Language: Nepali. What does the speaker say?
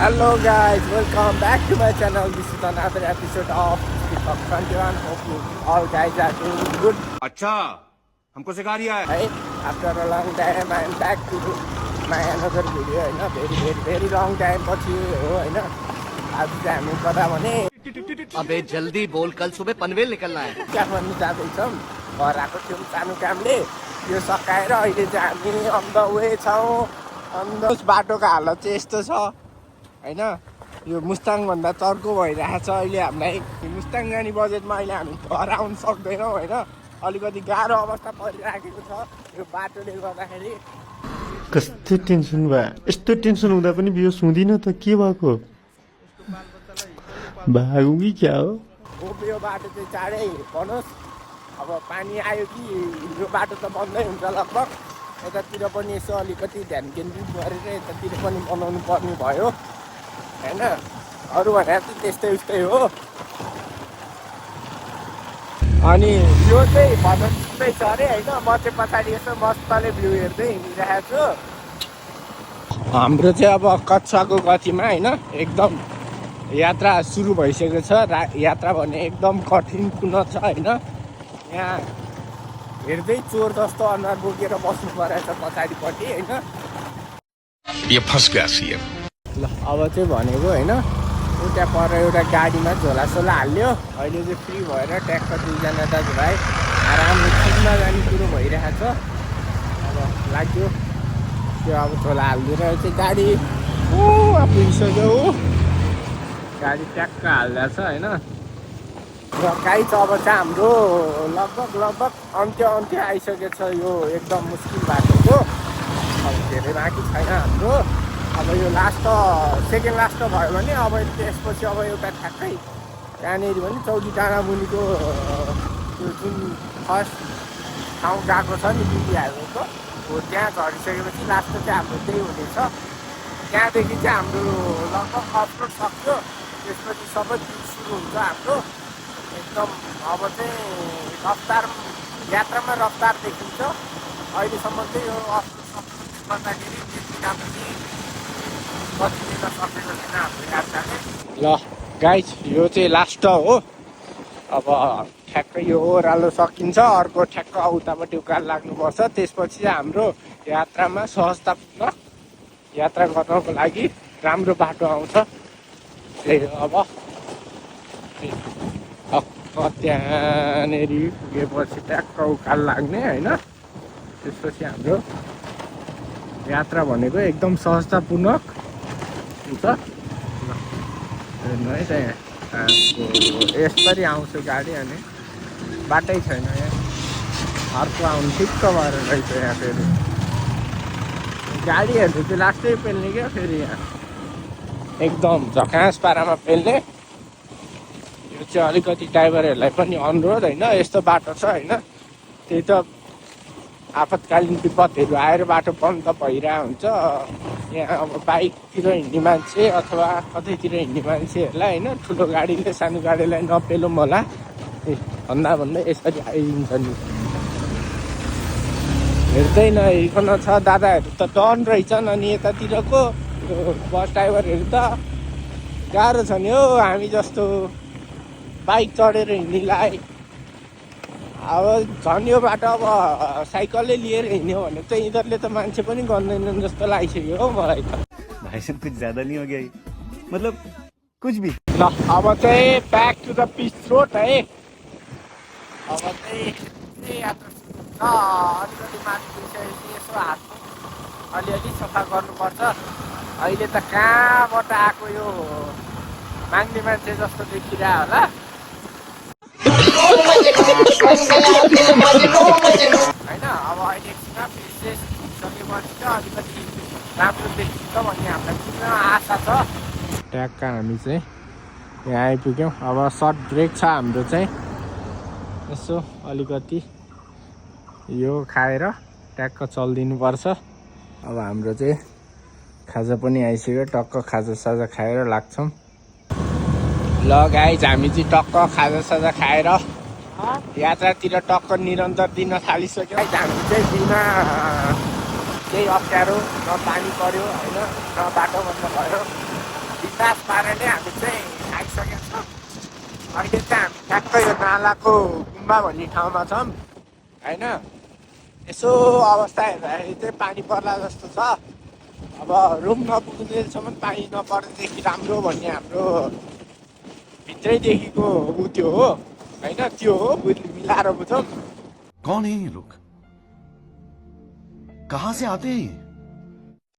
Hello guys, welcome back to my channel. This is another episode of Speak of 21. Hope you all guys are doing good. अच्छा हमको सिखा रिया है Right? After a long time, I am back to my another video. Very long time पछि हो हैन. आज चाहिँ हामी कता भने अबे जल्दी बोल कल सुबह पनवेल निकलना है काठमाडौँ जाँदैछौँ. घर आएको थियौँ सानो कामले. यो सकाएर अहिले चाहिँ हामी अन द वे छौँ. उस बाटोको हालत चाहिँ यस्तो छ हैन. यो मुस्ताङ भन्दा चर्को भइरहेछ अहिले हामीलाई. मुस्ताङ जाने बजेटमा अहिले हामी घर आउन सक्दैनौँ हैन. अलिकति गाह्रो अवस्था परिराखेको छ यो बाटोले गर्दाखेरि. कस्तो टेन्सन भयो. यस्तो टेन्सन हुँदा पनि बियो सुन्दिनँ त के भएको भागौँ कि क्या हो. यो बाटो चाहिँ चाँडै बनोस्. अब पानी आयो कि यो बाटो त बन्दै हुन्छ लगभग. यतातिर पनि यसो अलिकति ध्यान केन्द्रित गरेर यतातिर पनि बनाउनु पर्ने भयो हैन. अरू भनेर चाहिँ त्यस्तै उस्तै हो. अनि यो चाहिँ भजन सुन्दै छ अरे होइन. म चाहिँ पछाडि यसो मस्तले भ्यू हेर्दै हिँडिरहेको छु. हाम्रो चाहिँ अब कच्छाको गतिमा होइन एकदम यात्रा सुरु भइसकेको छ. यात्रा भने एकदम कठिन कुन छ होइन. यहाँ हेर्दै चोर जस्तो अनुहार बोकेर बस्नु परेछ पछाडिपट्टि होइन. ये फंस गया सीएम ल अब चाहिँ भनेको होइन उता पर एउटा गाडीमा झोलासोला हाल्यो. अहिले चाहिँ फ्री भएर ट्याक्क दुईजना दाजुभाइ आरामले खिच्न जाने कुरो भइरहेको छ. अब लाग्यो त्यो अब झोला हालिदिएर चाहिँ गाडी पुगिसक्यो हो. गाडी ट्याक्क हाल्दैछ होइन. र गाई छ अब चाहिँ हाम्रो लगभग अन्त्य आइसकेको छ यो एकदम मुस्किल बाटोको. अब धेरै बाँकी छैन हाम्रो. अब यो लास्ट सेकेन्ड लास्ट भयो भने अब त्यसपछि अब एउटा ठ्याक्कै त्यहाँनिर पनि चौकी डाँडा मुनिको त्यो जुन फर्स्ट ठाउँ गएको छ नि बिबिहाल्नुको हो त्यहाँ झरिसकेपछि लास्ट चाहिँ हाम्रो त्यही हुनेछ. त्यहाँदेखि चाहिँ हाम्रो लगभग अफरोड सक्यो. त्यसपछि सबै सुरु हुन्छ हाम्रो एकदम. अब चाहिँ रफ्तार यात्रामा रफ्तार देखिन्छ. अहिलेसम्म चाहिँ यो अफरोड गर्दाखेरि त्यति राम्ररी गति दिन सकेको छैन हाम्रो यात्राले. ल गाइज यो चाहिँ लास्ट हो. अब ठ्याक्कै यो ओह्रालो सकिन्छ. अर्को ठ्याक्क उतापट्टि उकालो लाग्नुपर्छ. त्यसपछि चाहिँ हाम्रो यात्रामा सहजतापूर्वक यात्रा गर्नको लागि राम्रो बाटो आउँछ. त्यही हो अब त्यहाँनिर पुगेपछि ट्याक्क उकालो लाग्ने होइन. त्यसपछि हाम्रो यात्रा भनेको एकदम सहजतापूर्वक हुन्छ. हेर्नु है त्यहाँ यसरी आउँछ गाडी. अनि बाटै छैन यहाँ. अर्को आउनु ठिक्क भएर रहेछ यहाँ. फेरि गाडीहरू चाहिँ लास्टै पेल्ने क्या फेरि यहाँ एकदम झकास पारामा पेल्ने. यो चाहिँ अलिकति ड्राइभरहरूलाई पनि अनुरोध होइन. यस्तो बाटो छ होइन. त्यही त आपतकालीन विपदहरू आएर बाटो बन्द भइरहेको हुन्छ. यहाँ अब बाइकतिर हिँड्ने मान्छे अथवा कतैतिर हिँड्ने मान्छेहरूलाई होइन ठुलो गाडीले सानो गाडीलाई नपेलौँ होला भन्दा यसरी आइदिन्छ नि. हेर्दै नहेरिकन छ. दादाहरू त डन रहेछन्. अनि यतातिरको बस ड्राइभरहरू त गाह्रो छ नि हो. हामी जस्तो बाइक चढेर हिँड्नेलाई अब झन् यो बाटो अब साइकलले लिएर हिँड्यो भने चाहिँ यिनीहरूले त मान्छे पनि गर्दैनन् जस्तो लागिसक्यो हो मलाई त. भाइ साहब कुछ ज्यादा नहीं हो गया मतलब कुछ भी. ल अब चाहिँ back to the pitch road है. अब चाहिँ यात्रा अलिकति माथि पुगिसकेपछि यसो हात अलिअलि सफा गर्नुपर्छ. अहिले त कहाँबाट आएको यो माग्ने मान्छे जस्तो देखिरह होला होइन. अब अहिले एकछिनमा फेरि सकेपछि चाहिँ अलिकति राम्रो देखिन्छ भन्ने हामीलाई पुग्न आशा छ. ट्याक्क हामी चाहिँ यहाँ आइपुग्यौँ. अब सर्ट ब्रेक छ हाम्रो चाहिँ. यसो अलिकति यो खाएर ट्याक्क चलिदिनुपर्छ. अब हाम्रो चाहिँ खाजा पनि आइसक्यो. टक्क खाजासाजा खाएर लाग्छौँ. ल गाइज हामी चाहिँ टक्क खाजासाजा खाएर यात्रातिर टक्क निरन्तर दिन थालिसक्यो. हामी चाहिँ बिना केही अप्ठ्यारो न पानी पऱ्यो होइन न बाटो बन्द भयो बिन्दास पाराले हामी चाहिँ आइसकेका छौँ। अहिले चाहिँ हामी ठ्याक्कै यो नालाको गुम्बा भन्ने ठाउँमा छौँ होइन। यसो अवस्था हेर्दाखेरि चाहिँ पानी पर्ला जस्तो छ। अब रुम नपुग्नेसम्म पानी नपर्नेदेखि राम्रो भन्ने हाम्रो भित्रैदेखिको ऊ त्यो हो होइन, त्यो हो मिलाएर बुझौँ। कौन है ये लोग, कहाँ से आते हैं?